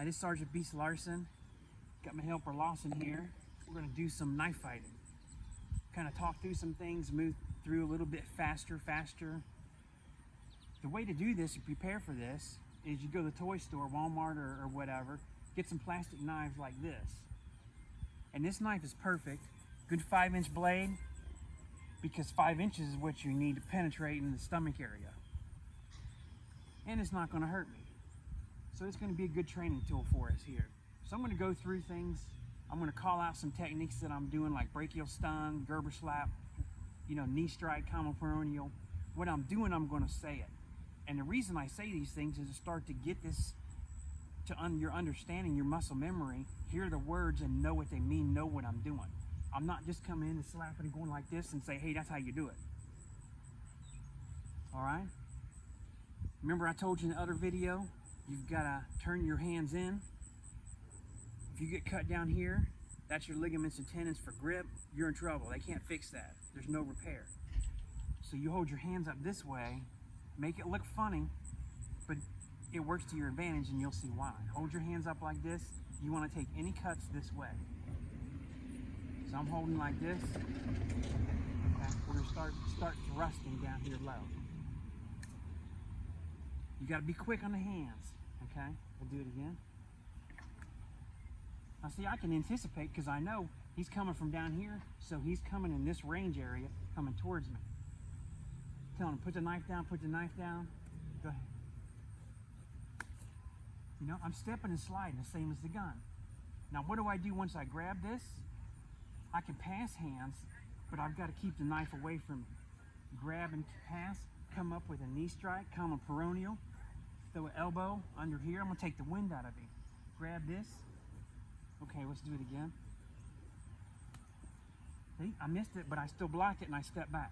Hi, this is Sergeant Beast Larson. Got my helper Larson here. We're going to do some knife fighting. Kind of talk through some things, move through a little bit faster. The way to do this and prepare for this is you go to the toy store, Walmart or whatever, get some plastic knives like this. And this knife is perfect. Good 5-inch blade, because 5 inches is what you need to penetrate in the stomach area. And it's not going to hurt me. So it's going to be a good training tool for us here. So I'm going to go through things. I'm going to call out some techniques that I'm doing, like brachial stun, Gerber slap, knee strike, common peroneal. What I'm doing, I'm going to say it. And the reason I say these things is to start to get this to your understanding, your muscle memory, hear the words and know what they mean, know what I'm doing. I'm not just coming in and slapping and going like this and say, hey, that's how you do it. All right? Remember I told you in the other video, you've got to turn your hands in. If you get cut down here, that's your ligaments and tendons for grip. You're in trouble. They can't fix that. There's no repair. So you hold your hands up this way, make it look funny, but it works to your advantage and you'll see why. Hold your hands up like this. You want to take any cuts this way. So I'm holding like this. Okay. We're going to start thrusting down here low. You got to be quick on the hands. Okay, we'll do it again. Now see, I can anticipate because I know he's coming from down here, so he's coming in this range area, coming towards me. Tell him, put the knife down, put the knife down. Go ahead. I'm stepping and sliding the same as the gun. Now what do I do once I grab this? I can pass hands, but I've got to keep the knife away from me. Grab and pass, come up with a knee strike, common peroneal. Throw an elbow under here. I'm going to take the wind out of him. Grab this. Okay, let's do it again. See, I missed it, but I still blocked it and I step back.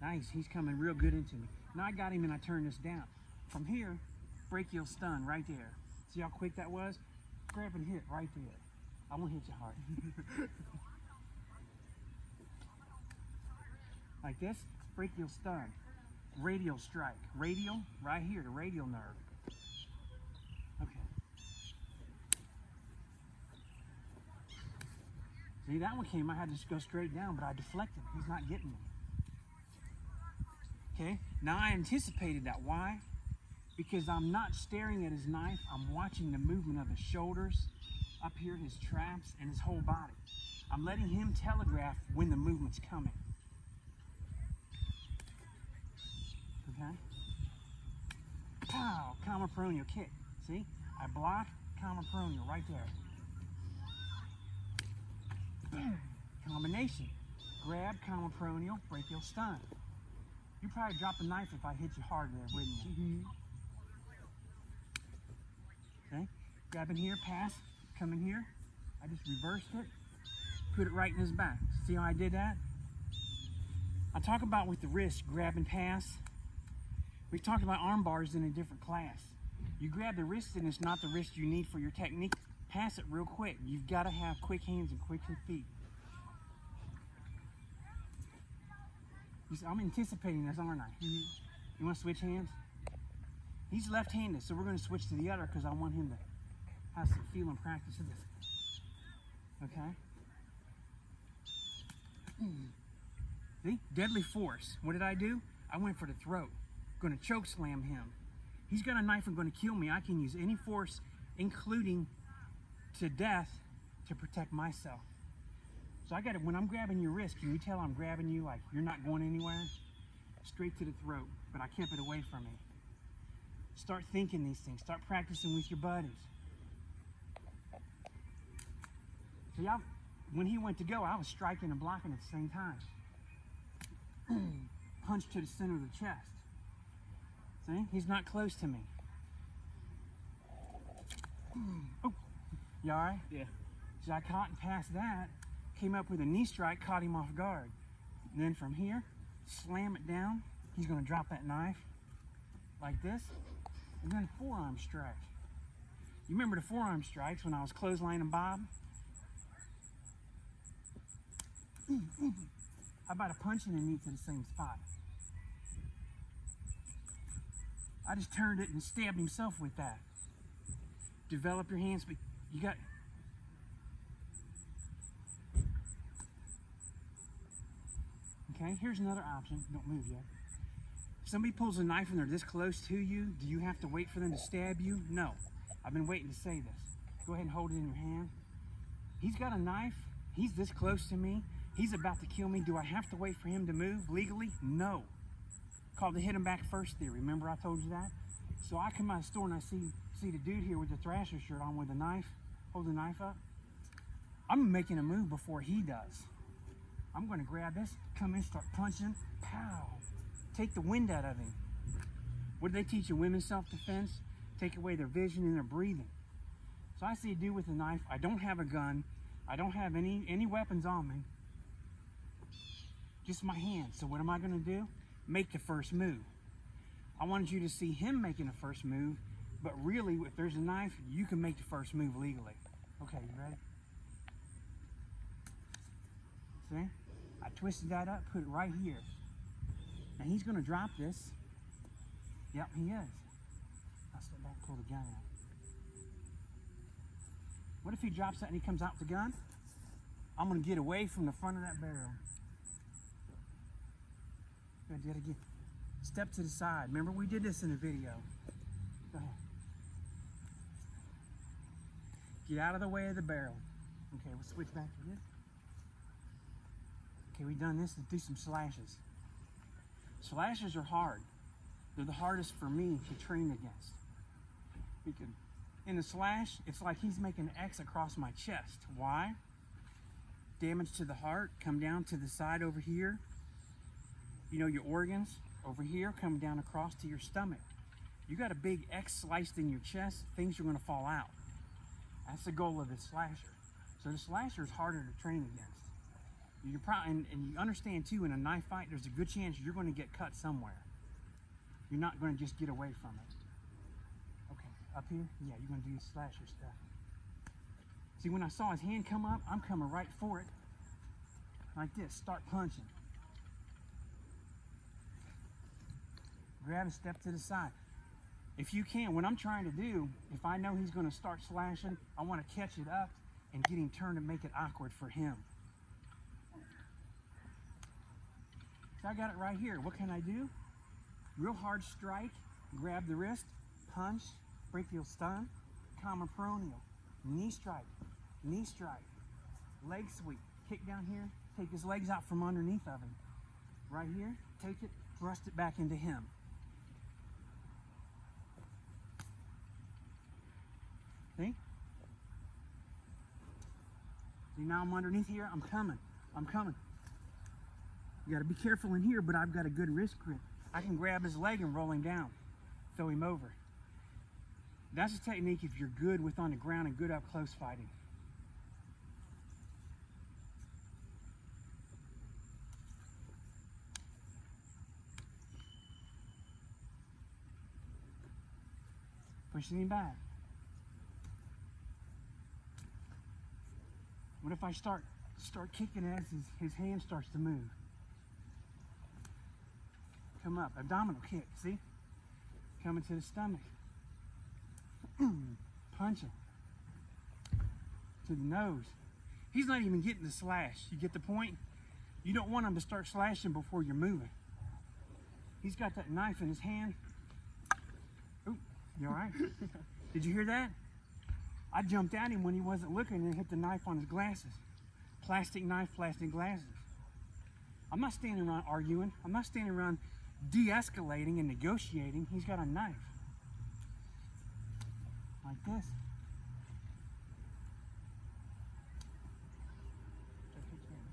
Nice, he's coming real good into me. Now I got him and I turn this down. From here, brachial stun right there. See how quick that was? Grab and hit right there. I won't hit you hard. Like this, brachial stun. Radial strike. Radial, right here, the radial nerve. Okay. See, that one came, I had to just go straight down, but I deflected. He's not getting me. Okay, now I anticipated that. Why? Because I'm not staring at his knife, I'm watching the movement of his shoulders, up here, his traps, and his whole body. I'm letting him telegraph when the movement's coming. Okay? Pow! Common peroneal kick. See? I block, common peroneal right there. Combination. Grab, common peroneal, brachial stun. You'd probably drop the knife if I hit you hard there, wouldn't you? Okay? Grab in here, pass, come in here. I just reversed it, put it right in his back. See how I did that? I talk about with the wrist, grab and pass. We talked about arm bars in a different class. You grab the wrist and it's not the wrist you need for your technique. Pass it real quick. You've got to have quick hands and quick feet. I'm anticipating this, aren't I? You want to switch hands? He's left-handed, so we're going to switch to the other because I want him to have some feel and practice of this. Okay? See? Deadly force. What did I do? I went for the throat. Going to choke slam him. He's got a knife and going to kill me. I can use any force, including to death, to protect myself. So I got it. When I'm grabbing your wrist, can you tell I'm grabbing you like you're not going anywhere? Straight to the throat, but I kept it away from me. Start thinking these things. Start practicing with your buddies. See, when he went to go, I was striking and blocking at the same time. Punch to the center of the chest. See? He's not close to me. Oh, you all right? Yeah. So I caught and passed that, came up with a knee strike, caught him off guard. And then from here, slam it down. He's going to drop that knife like this, and then forearm strike. You remember the forearm strikes when I was clotheslining Bob? How about a punching and knee to the same spot? I just turned it and stabbed himself with that. develop your hands, but you got... Okay, here's another option. Don't move yet. If somebody pulls a knife and they're this close to you, do you have to wait for them to stab you? No. I've been waiting to say this. Go ahead and hold it in your hand. He's got a knife. He's this close to me. He's about to kill me. Do I have to wait for him to move legally? No. Called the hit him back first theory. Remember I told you that? So I come out of the store and I see the dude here with the Thrasher shirt on with a knife, hold the knife up. I'm making a move before he does. I'm going to grab this, come in, start punching, pow. Take the wind out of him. What do they teach in women's self-defense? Take away their vision and their breathing. So I see a dude with a knife. I don't have a gun. I don't have any weapons on me. Just my hands. So what am I going to do? Make the first move. I wanted you to see him making the first move, but really, if there's a knife, you can make the first move legally. Okay, you ready? See? I twisted that up, put it right here. Now he's going to drop this. Yep, he is. I'll step back and pull the gun out. What if he drops that and he comes out with the gun? I'm going to get away from the front of that barrel. Good, do it again. Step to the side. Remember, we did this in the video. Go ahead. Get out of the way of the barrel. Okay, we'll switch back to this. Okay, we've done this. Let's do some slashes. Slashes are hard. They're the hardest for me to train against. Because in the slash, it's like he's making an X across my chest. Why? Damage to the heart, come down to the side over here. You know, your organs over here come down across to your stomach. You got a big X sliced in your chest, things are going to fall out. That's the goal of the slasher. So the slasher is harder to train against. You're probably, and you understand too, in a knife fight, there's a good chance you're going to get cut somewhere. You're not going to just get away from it. Okay, up here, yeah, you're going to do slasher stuff. See, when I saw his hand come up, I'm coming right for it. Like this, start punching. Grab and step to the side. If you can, what I'm trying to do, if I know he's going to start slashing, I want to catch it up and get him turned and make it awkward for him. So I got it right here. What can I do? Real hard strike, grab the wrist, punch, brachial stun, common peroneal, knee strike, leg sweep, kick down here, take his legs out from underneath of him. Right here, take it, thrust it back into him. See? See, now I'm underneath here, I'm coming. You gotta be careful in here, but I've got a good wrist grip. I can grab his leg and roll him down, throw him over. That's a technique if you're good with on the ground and good up close fighting. Pushing him back. What if I start kicking as his hand starts to move? Come up, abdominal kick, see? Coming to the stomach. Punching. To the nose. He's not even getting the slash. You get the point? You don't want him to start slashing before you're moving. He's got that knife in his hand. Ooh, you all right? Did you hear that? I jumped at him when he wasn't looking and hit the knife on his glasses. Plastic knife, plastic glasses. I'm not standing around arguing. I'm not standing around de-escalating and negotiating. He's got a knife. Like this.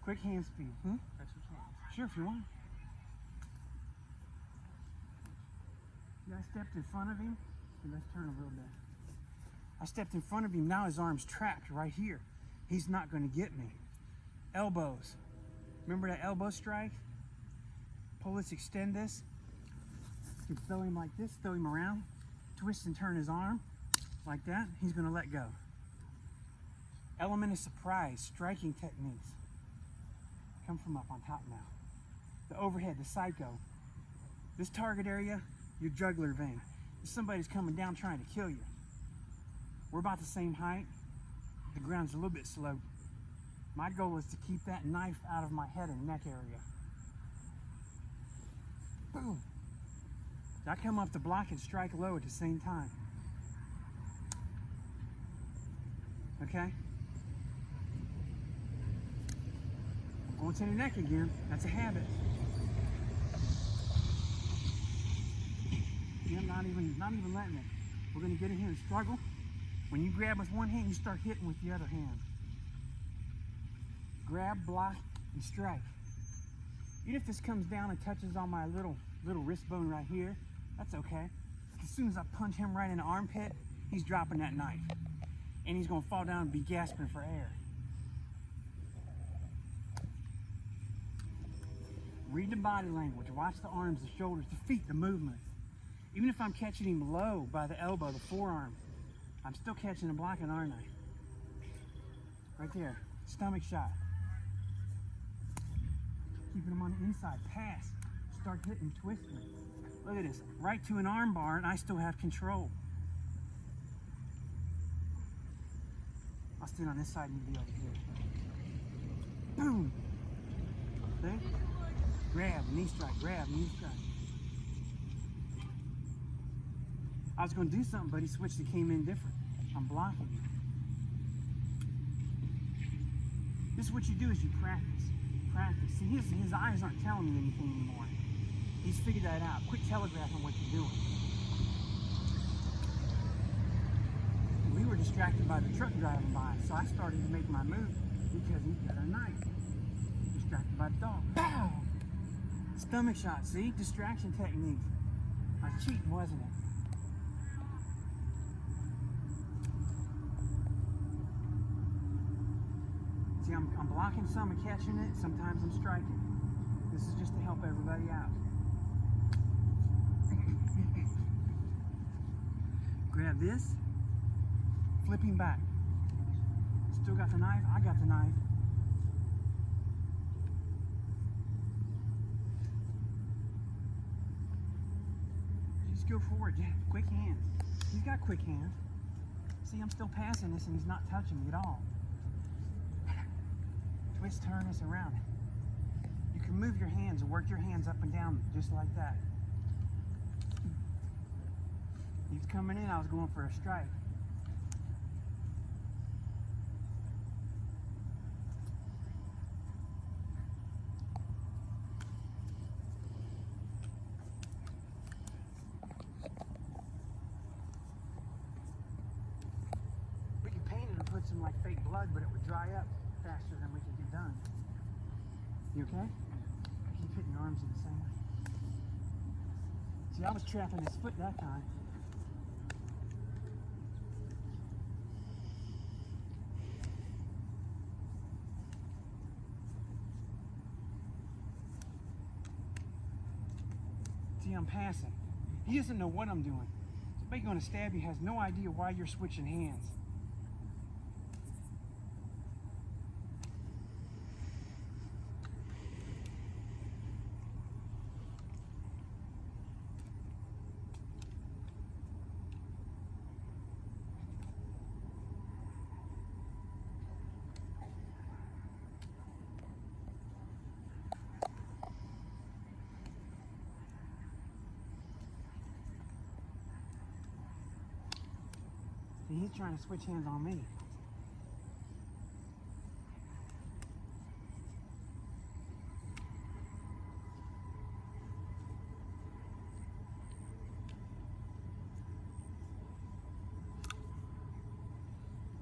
Quick hand speed. Sure, if you want. Yeah, I stepped in front of him. Let's turn a little bit. I stepped in front of him. Now his arm's trapped right here. He's not going to get me. Elbows. Remember that elbow strike? Pull this, extend this. You can throw him like this, throw him around, twist and turn his arm like that. He's going to let go. Element of surprise, striking techniques. Come from up on top now. The overhead, the psycho. This target area, your jugular vein. If somebody's coming down trying to kill you. We're about the same height. The ground's a little bit slow. My goal is to keep that knife out of my head and neck area. Boom. So I come up to block and strike low at the same time. Okay? I'm going to the neck again. That's a habit. See, I'm not even letting it. We're going to get in here and struggle. When you grab with one hand, you start hitting with the other hand. Grab, block, and strike. Even if this comes down and touches on my little wrist bone right here, that's okay. As soon as I punch him right in the armpit, he's dropping that knife. And he's gonna fall down and be gasping for air. Read the body language, watch the arms, the shoulders, the feet, the movement. Even if I'm catching him low by the elbow, the forearm, I'm still catching and blocking, aren't I? Right there, stomach shot. Keeping him on the inside, pass, start hitting, twisting. Look at this, right to an arm bar and I still have control. I'll stand on this side and you be over here. Boom! See? Grab, knee strike, grab, knee strike. I was going to do something, but he switched and came in different. I'm blocking. This is what you do is you practice. Practice. See, his eyes aren't telling me anything anymore. He's figured that out. Quit telegraphing what you're doing. We were distracted by the truck driving by, so I started to make my move because he's got a knife. Distracted by the dog. Pow! Stomach shot, see? Distraction technique. I was cheating, wasn't it? See, I'm blocking some and catching it. Sometimes I'm striking. This is just to help everybody out. Grab this. Flipping back. Still got the knife. I got the knife. Just go forward. Yeah, quick hands. He's got quick hands. See, I'm still passing this and he's not touching me at all. Twist, turn this around. You can move your hands and work your hands up and down just like that. He's coming in, I was going for a strike. We could paint it and put some like fake blood, but it would dry up faster than we could get done. You okay? Keep hitting your arms in the same way. See, I was trapping his foot that time. See, I'm passing. He doesn't know what I'm doing. Somebody going to stab you has no idea why you're switching hands. He's trying to switch hands on me.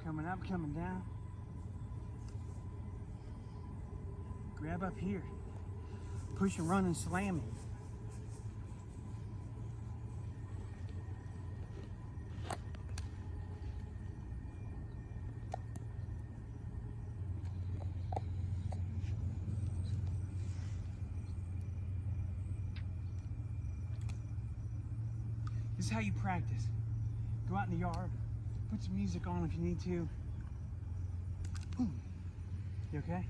Coming up, coming down. Grab up here. Push and run and slam him. This is how you practice. Go out in the yard, put some music on if you need to. Boom. You okay?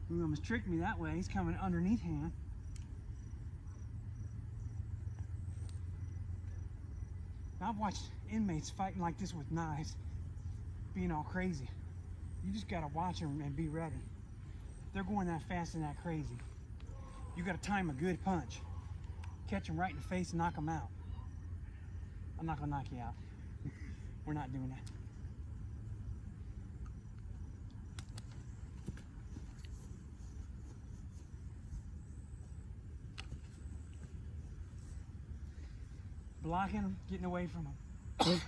He almost tricked me that way. He's coming underneath hand. Now, I've watched inmates fighting like this with knives, being all crazy. You just gotta watch them and be ready. They're going that fast and that crazy. You gotta time a good punch. Catch them right in the face and knock them out. I'm not gonna knock you out. We're not doing that. Blocking them, getting away from them.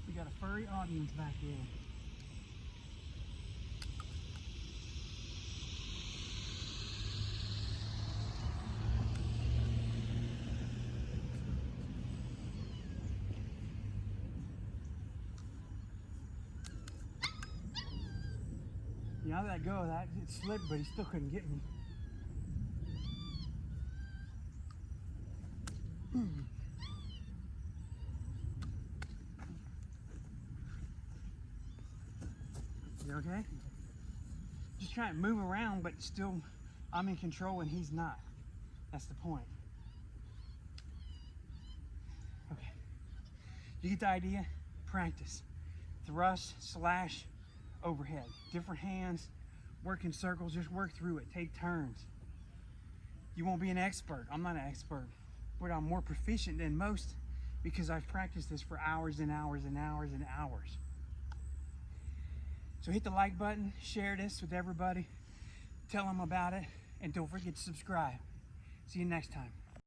We got a furry audience back there. Yeah, I let go of that. It slipped, but he still couldn't get me. You okay? Just trying to move around, but still I'm in control and he's not. That's the point. Okay. You get the idea? Practice. Thrust, slash, overhead. Different hands, work in circles, just work through it. Take turns. You won't be an expert. I'm not an expert, but I'm more proficient than most because I've practiced this for hours and hours and hours and hours. So hit the like button, share this with everybody, tell them about it, and don't forget to subscribe. See you next time.